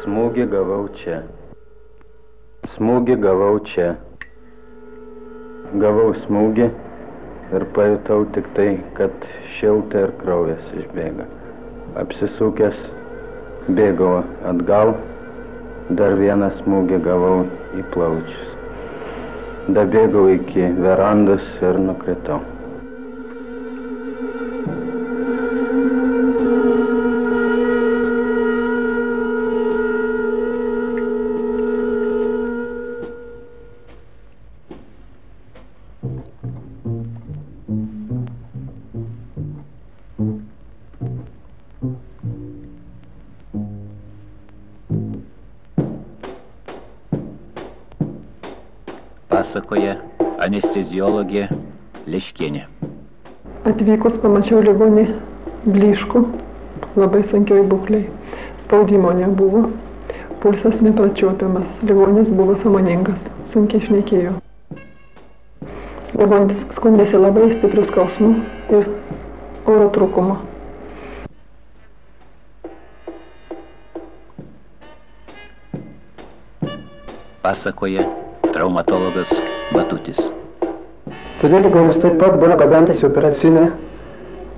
Smūgį gavau čia. Smūgį gavau čia. Gavau smūgį ir pajutau tik tai, kad šilta ir kraujas išbėga. Apsisukęs bėgau atgal, dar vieną smūgį gavau į plaučius. Dabėgau iki verandos ir nukritau. Pasakoja anesteziologė Leškienė. Atvykus pamačiau ligonį blyškų, labai sunkioj būklėj. Spaudimo nebuvo, pulsas nepračiuopiamas, ligonis buvo sąmoningas, sunkiai šnekėjo. Ligonis skundėsi labai stipriu skausmu ir oro trūkumu. Pasakoja traumatologas Batutis. Todėl ligonis taip pat buvo gabentas į operacinę,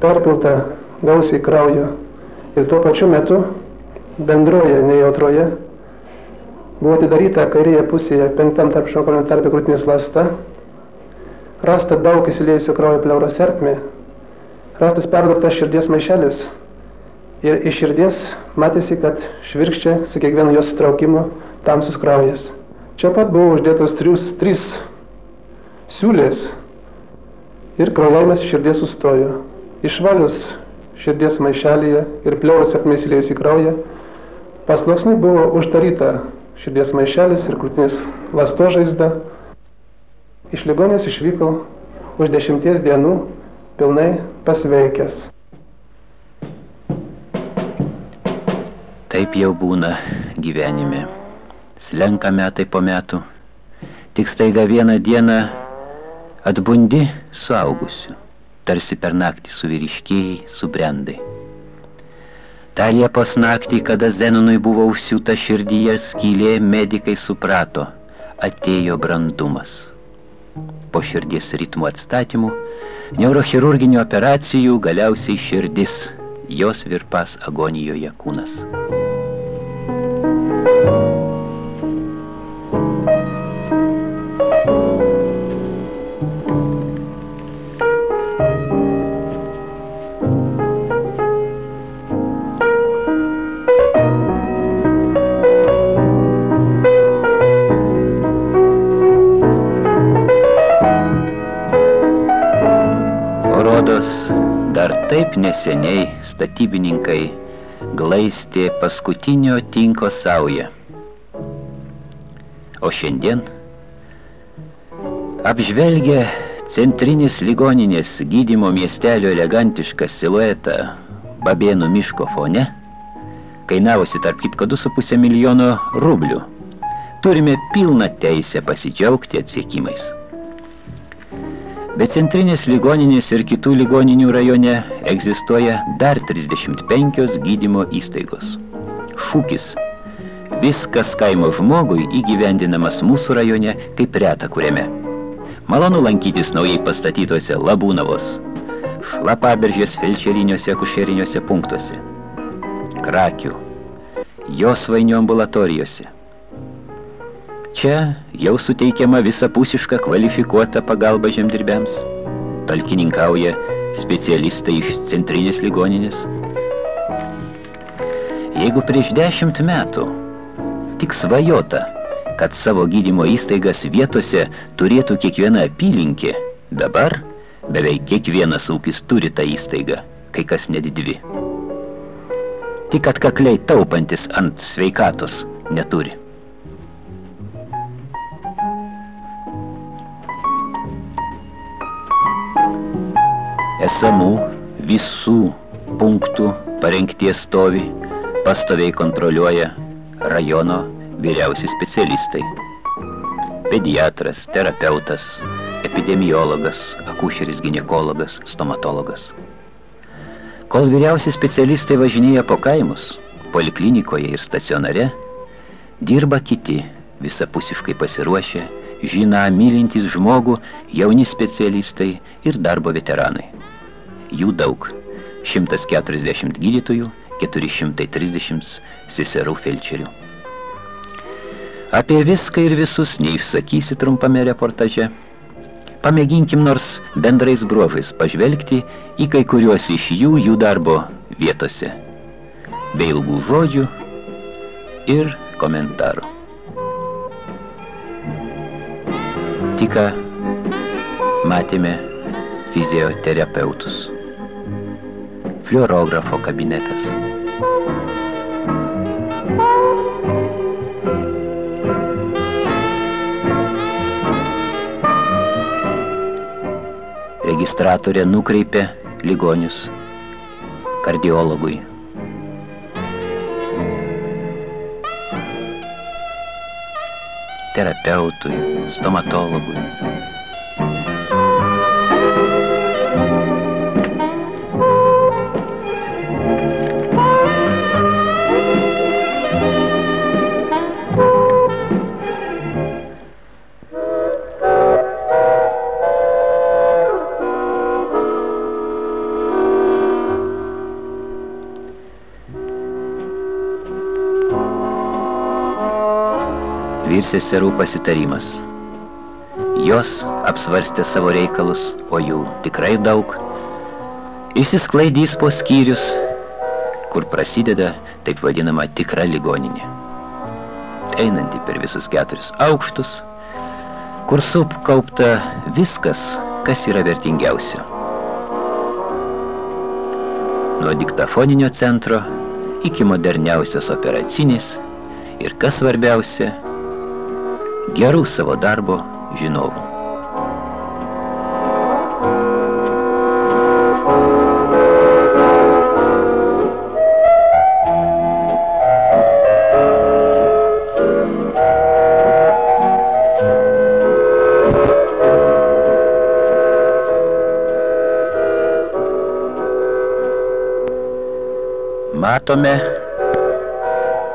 perpilta gausiai kraujo ir tuo pačiu metu bendroje nejautroje buvo atidaryta kairėje pusėje 5 tarpšonkaulio tarpe krūtinės ląsta, rasta daug įsiliejusio kraujo pleuros ertmė, rastas perdurtas širdies maišelis ir iš širdies matėsi, kad švirkščia su kiekvienu jos traukimu tamsus kraujas. Čia pat buvo uždėtos 3 siūlės ir kraujavimas iš širdies sustojo. Išvalius širdies maišelyje ir pleuros ertmė įsiliejus į kraują, pasluoksniui buvo uždaryta širdies maišelis ir krūtinės ląstos žaizda. Iš ligonės išvykau už 10 dienų pilnai pasveikęs. Taip jau būna gyvenime. Slenka metai po metų, tik staiga vieną dieną atbundi suaugusiu, tarsi per naktį suvyriškėjai, subrendai. Ta Liepos naktį, kada Zenonui buvo užsiūta širdyje skylė, medikai suprato, atėjo brandumas. Po širdies ritmų atstatymų, neurochirurginių operacijų, galiausiai širdis, jos virpas agonijoje kūnas. Dar taip neseniai statybininkai glaistė paskutinio tinko saują. O šiandien apžvelgia centrinės ligoninės gydymo miestelio elegantišką siluetą Babėnų miško fone, kainavusi tarp kitko 2,5 milijono rublių. Turime pilną teisę pasidžiaugti atsiekimais. Bet centrinės ligoninės ir kitų ligoninių rajone egzistuoja dar 35 gydymo įstaigos. Šūkis "Viskas kaimo žmogui" įgyvendinamas mūsų rajone kaip reta kuriame. Malonu lankytis naujai pastatytose Labūnavos, Šlapaberžės felčeriniuose akušeriniuose punktuose, Krakių, Josvainių ambulatorijose. Čia jau suteikiama visapusiška kvalifikuota pagalba žemdirbiams. Talkininkauja specialistai iš centrinės ligoninės. Jeigu prieš 10 metų tik svajota, kad savo gydymo įstaigas vietose turėtų kiekviena apylinkė, dabar beveik kiekvienas ūkis turi tą įstaigą, kai kas net 2. Tik atkakliai taupantis ant sveikatos neturi. Esamų visų punktų parengties stovi, pastoviai kontroliuoja rajono vyriausi specialistai. Pediatras, terapeutas, epidemiologas, akušeris, ginekologas, stomatologas. Kol vyriausi specialistai važinėja po kaimus, poliklinikoje ir stacionare, Dirba kiti, visapusiškai pasiruošę, žiną mylintys žmogų, jauni specialistai ir darbo veteranai. Jų daug. 140 gydytojų, 430 seserų felčerių. Apie viską ir visus neišsakysi trumpame reportaže. Pamėginkim nors bendrais bruožais pažvelgti į kai kuriuos iš jų darbo vietose, be ilgų žodžių ir komentarų. Tik matėme fizioterapeutus, fluorografo kabinetas. Registratorė nukreipė ligonius kardiologui. Terapeutui, stomatologui. Seserų pasitarimas. Jos apsvarstė savo reikalus, o jų tikrai daug, išsisklaidys po skyrius, kur prasideda taip vadinama tikra ligoninė. Einanti per visus 4 aukštus, kur sukaupta viskas, kas yra vertingiausio. Nuo diktafoninio centro iki moderniausios operacinės ir, kas svarbiausia, gerų savo darbo žinovų. Matome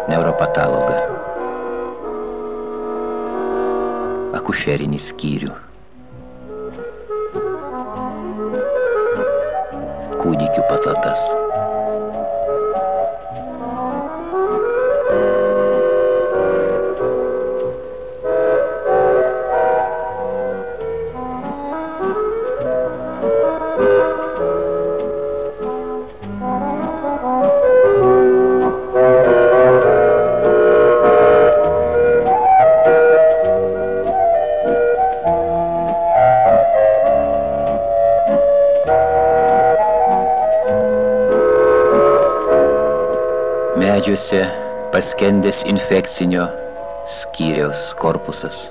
neuropatologą, akušerinį skyrių, kūdikių patatas. Medžiuose paskendęs infekcinio skyriaus korpusas.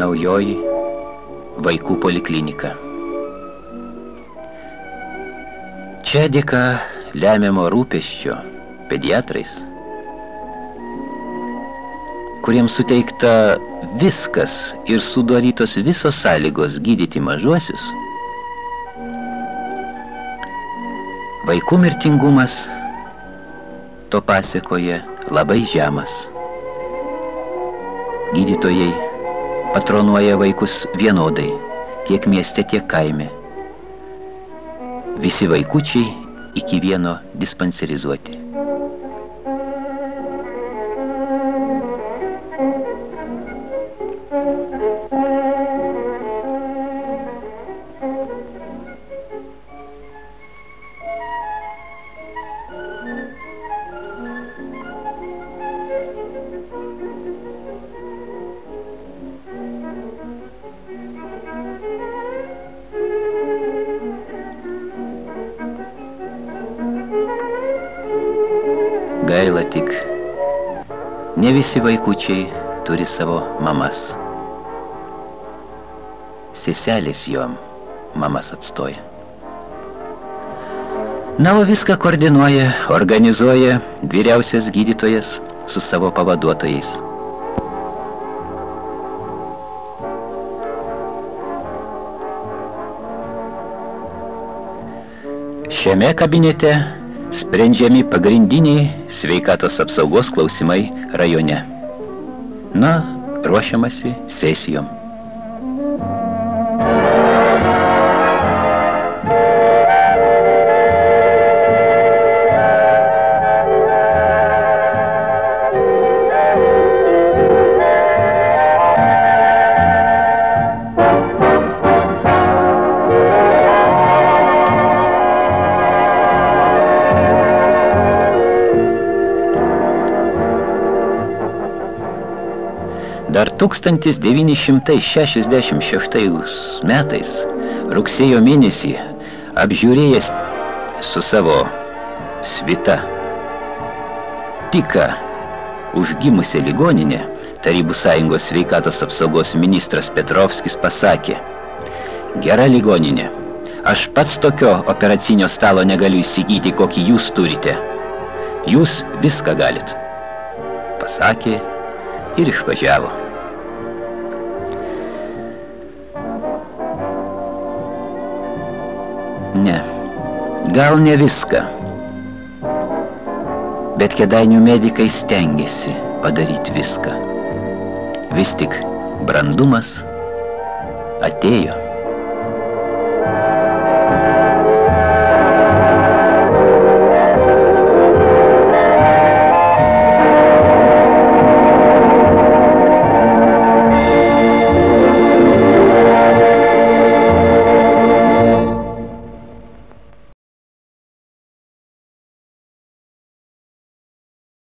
Naujoji vaikų poliklinika. Čia dėka lemiamo rūpesčio pediatrais, kuriems suteikta viskas ir sudarytos visos sąlygos gydyti mažuosius, vaikų mirtingumas to pasekoje labai žemas. Gydytojai patronuoja vaikus vienodai, tiek mieste, tiek kaime. Visi vaikučiai iki vieno dispanserizuoti. Gaila tik, ne visi vaikučiai turi savo mamas. seselės jo mamas atstoja. Na, o viską koordinuoja, organizuoja vyriausias gydytojas su savo pavaduotojais. Šiame kabinete sprendžiami pagrindiniai sveikatos apsaugos klausimai rajone. Na, ruošiamasi sesijom. Dar 1966 metais, rugsėjo mėnesį, apžiūrėjęs su savo svita tik užgimusią ligoninę, Tarybų Sąjungos sveikatos apsaugos ministras Petrovskis pasakė: gera ligoninė, aš pats tokio operacinio stalo negaliu įsigyti, kokį jūs turite. Jūs viską galit. Pasakė ir išvažiavo. Ne, gal ne viską, bet Kėdainių medikai stengiasi padaryti viską. Vis tik brandumas atėjo.